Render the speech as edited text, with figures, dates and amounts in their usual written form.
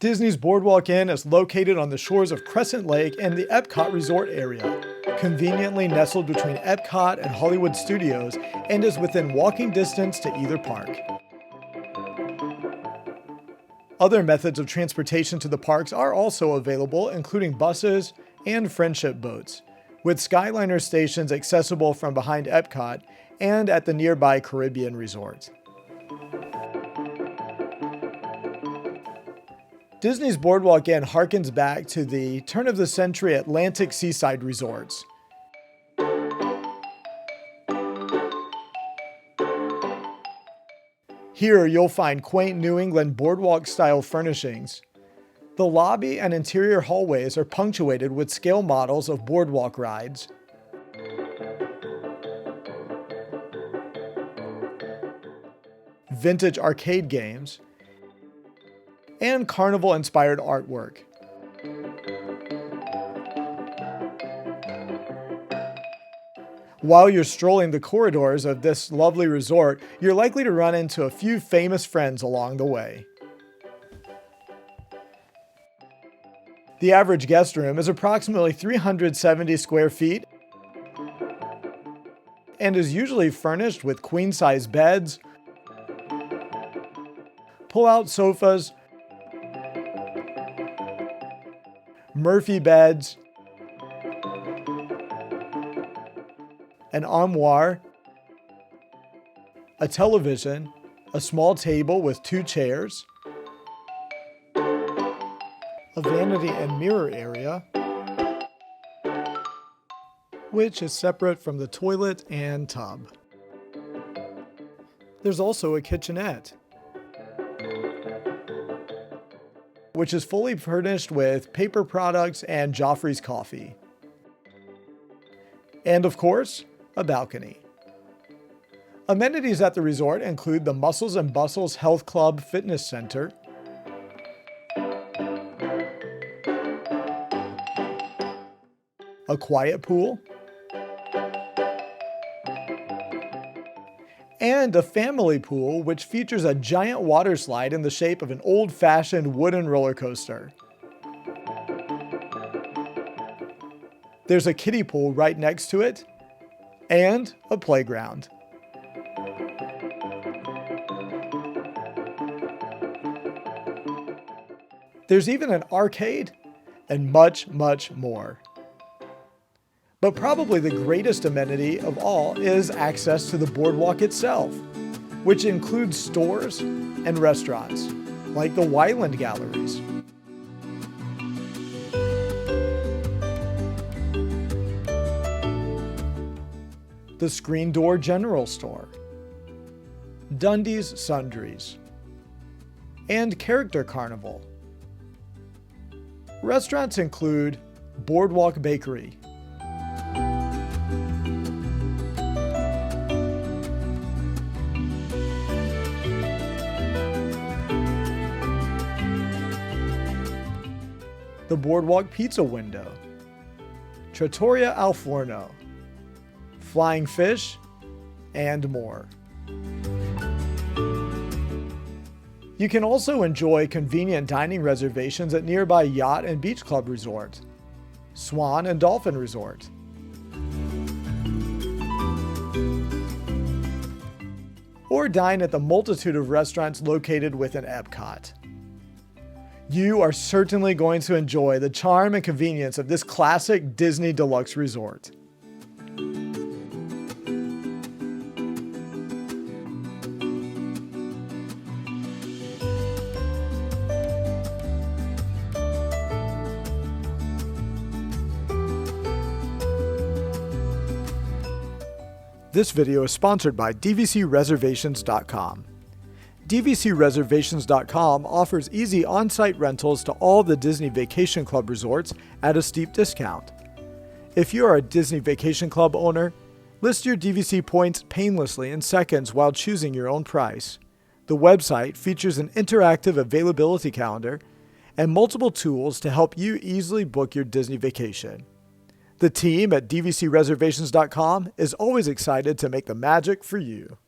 Disney's Boardwalk Inn is located on the shores of Crescent Lake and the EPCOT resort area, conveniently nestled between EPCOT and Hollywood Studios, and is within walking distance to either park. Other methods of transportation to the parks are also available, including buses and friendship boats, with Skyliner stations accessible from behind EPCOT and at the nearby Caribbean resort. Disney's Boardwalk Inn harkens back to the turn-of-the-century Atlantic Seaside resorts. Here you'll find quaint New England Boardwalk-style furnishings. The lobby and interior hallways are punctuated with scale models of boardwalk rides. Vintage arcade games, and carnival-inspired artwork. While you're strolling the corridors of this lovely resort, you're likely to run into a few famous friends along the way. The average guest room is approximately 370 square feet and is usually furnished with queen-size beds, pull-out sofas, Murphy beds, an armoire, a television, a small table with 2 chairs, a vanity and mirror area, which is separate from the toilet and tub. There's also a kitchenette, which is fully furnished with paper products and Joffrey's coffee. And of course, a balcony. Amenities at the resort include the Muscles and Bustles Health Club Fitness Center, a quiet pool, and a family pool which features a giant water slide in the shape of an old-fashioned wooden roller coaster. There's a kiddie pool right next to it, and a playground. There's even an arcade, and much, much more. But probably the greatest amenity of all is access to the boardwalk itself, which includes stores and restaurants, like the Wyland Galleries. The Screen Door General Store, Dundee's Sundries, and Character Carnival. Restaurants include Boardwalk Bakery, the Boardwalk Pizza Window, Trattoria Al Forno, Flying Fish, and more. You can also enjoy convenient dining reservations at nearby Yacht and Beach Club Resort, Swan and Dolphin Resort, or dine at the multitude of restaurants located within EPCOT. You are certainly going to enjoy the charm and convenience of this classic Disney deluxe resort. This video is sponsored by DVCReservations.com. DVCReservations.com offers easy on-site rentals to all the Disney Vacation Club resorts at a steep discount. If you are a Disney Vacation Club owner, list your DVC points painlessly in seconds while choosing your own price. The website features an interactive availability calendar and multiple tools to help you easily book your Disney vacation. The team at DVCReservations.com is always excited to make the magic for you.